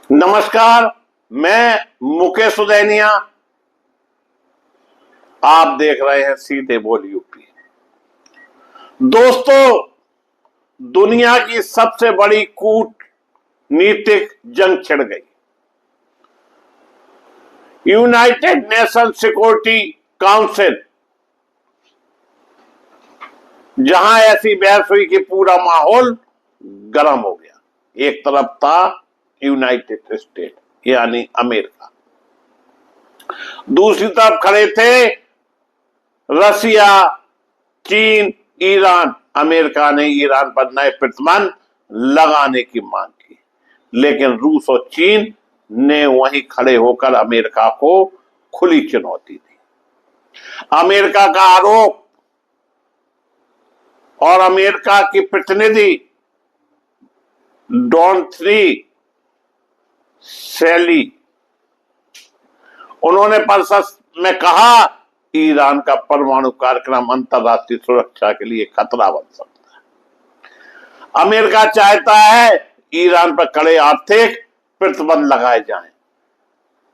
नमस्कार, मैं मुकेश उदैनिया। आप देख रहे हैं सीधे बोल यूपी। दोस्तों, दुनिया की सबसे बड़ी कूटनीतिक जंग छिड़ गई। यूनाइटेड नेशन सिक्योरिटी काउंसिल, जहां ऐसी बहस हुई कि पूरा माहौल गर्म हो गया। एक तरफ था यूनाइटेड स्टेट यानी अमेरिका, दूसरी तरफ खड़े थे रसिया, चीन, ईरान। अमेरिका ने ईरान पर नए प्रतिबंध लगाने की मांग की, लेकिन रूस और चीन ने वहीं खड़े होकर अमेरिका को खुली चुनौती दी। अमेरिका का आरोप और अमेरिका की प्रतिनिधि डॉन्थरी सैली, उन्होंने संसद में कहा, ईरान का परमाणु कार्यक्रम अंतर्राष्ट्रीय सुरक्षा के लिए खतरा बन सकता है। अमेरिका चाहता है ईरान पर कड़े आर्थिक प्रतिबंध लगाए जाएं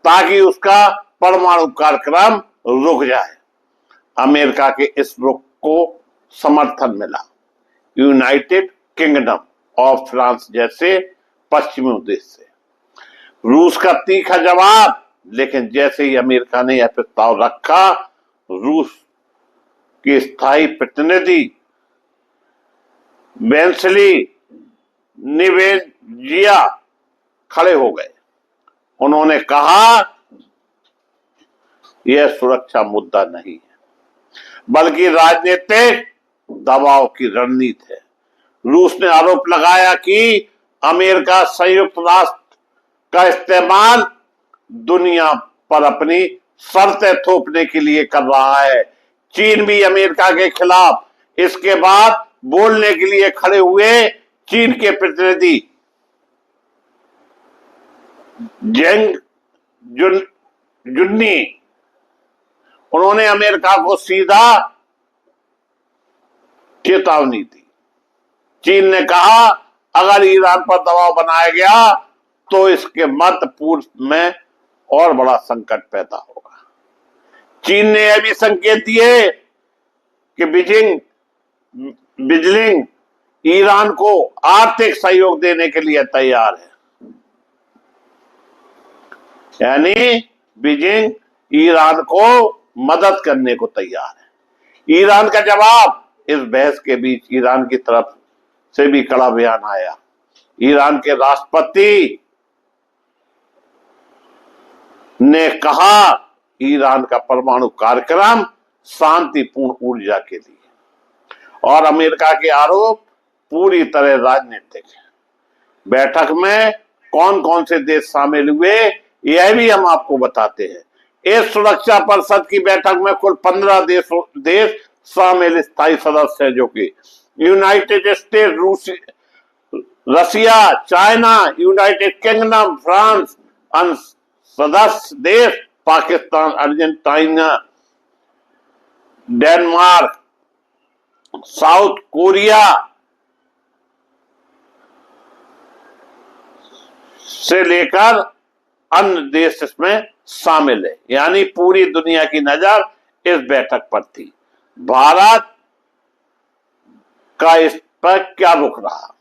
ताकि उसका परमाणु कार्यक्रम रुक जाए। अमेरिका के इस रुख को समर्थन मिला यूनाइटेड किंगडम और फ्रांस जैसे पश्चिमी देश से। रूस का तीखा जवाब, लेकिन जैसे ही अमेरिका ने यह प्रस्ताव रखा, रूस के स्थायी प्रतिनिधि वेंसली निवेंजिया खड़े हो गए। उन्होंने कहा, यह सुरक्षा मुद्दा नहीं है, बल्कि राजनीतिक दबाव की रणनीति है। रूस ने आरोप लगाया कि अमेरिका संयुक्त राष्ट्र का इस्तेमाल दुनिया पर अपनी शर्तें थोपने के लिए कर रहा है। चीन भी अमेरिका के खिलाफ इसके बाद बोलने के लिए खड़े हुए। चीन के प्रतिनिधि जेंग जुन्नी, उन्होंने अमेरिका को सीधा चेतावनी दी। चीन ने कहा, अगर ईरान पर दबाव बनाया गया तो इसके मध्य पूर्व में और बड़ा संकट पैदा होगा। चीन ने यह भी संकेत दिए कि बीजिंग ईरान को आर्थिक सहयोग देने के लिए तैयार है। यानी बीजिंग ईरान को मदद करने को तैयार है। ईरान का जवाब, इस बहस के बीच ईरान की तरफ से भी कड़ा बयान आया। ईरान के राष्ट्रपति ने कहा, ईरान का परमाणु कार्यक्रम शांतिपूर्ण ऊर्जा के लिए और अमेरिका के आरोप पूरी तरह राजनीतिक है। बैठक में कौन कौन से देश शामिल हुए, यह भी हम आपको बताते हैं। इस सुरक्षा परिषद की बैठक में कुल 15 देश शामिल स्थायी सदस्य हैं, जो कि यूनाइटेड स्टेट, रसिया, चाइना, यूनाइटेड किंगडम, फ्रांस, सदस्य देश Pakistan, Argentina, Denmark, south Korea से लेकर अन्य देश इसमें शामिल है। यानी पूरी दुनिया की नजर इस बैठक पर थी। भारत का इस पर क्या रुख रहा?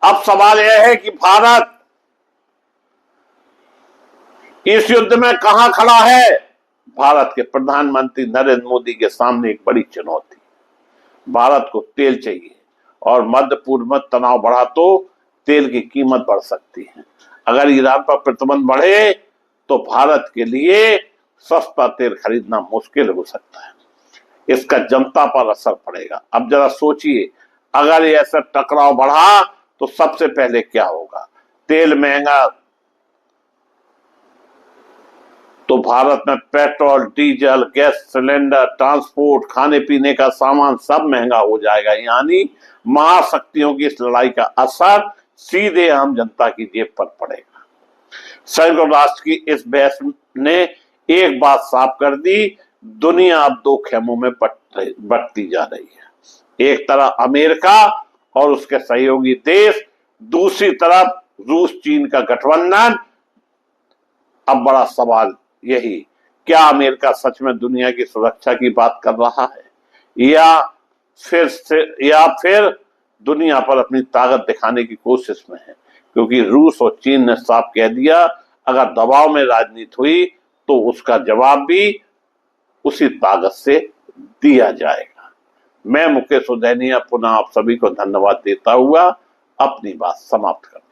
अब सवाल यह है कि भारत इस युद्ध में कहां खड़ा है? भारत के प्रधानमंत्री नरेंद्र मोदी के सामने एक बड़ी चुनौती। भारत को तेल चाहिए और मध्य पूर्व में तनाव बढ़ा तो तेल की कीमत बढ़ सकती है। अगर ईरान पर प्रतिबंध बढ़े तो भारत के लिए सस्ता तेल खरीदना मुश्किल हो सकता है। इसका जनता पर असर पड़ेगा। अब जरा सोचिए, अगर ऐसा टकराव बढ़ा तो सबसे पहले क्या होगा? तेल महंगा तो भारत में petrol, diesel, gas cylinder, transport, खाने पीने का सामान सब महंगा हो जाएगा। यानी महाशक्तियों की इस लड़ाई का असर सीधे आम जनता की जेब पर पड़ेगा। संयुक्त राष्ट्र की इस बहस ने एक बात साफ कर दी, दुनिया अब दो खेमों में बंटती जा रही है। एक तरफ अमेरिका और उसके सहयोगी देश, दूसरी तरफ रूस चीन का गठबंधन अब बड़ा सवाल यही, क्या अमेरिका सच में दुनिया की सुरक्षा की बात कर रहा है या फिर दुनिया पर अपनी ताकत दिखाने की कोशिश में है? क्योंकि रूस और चीन ने साफ कह दिया, अगर दबाव में राजनीति हुई तो उसका जवाब भी उसी ताकत से दिया जाएगा। मैं मुकेश उदैनिया पुनः आप सभी को धन्यवाद देता हुआ अपनी बात समाप्त करता हूं।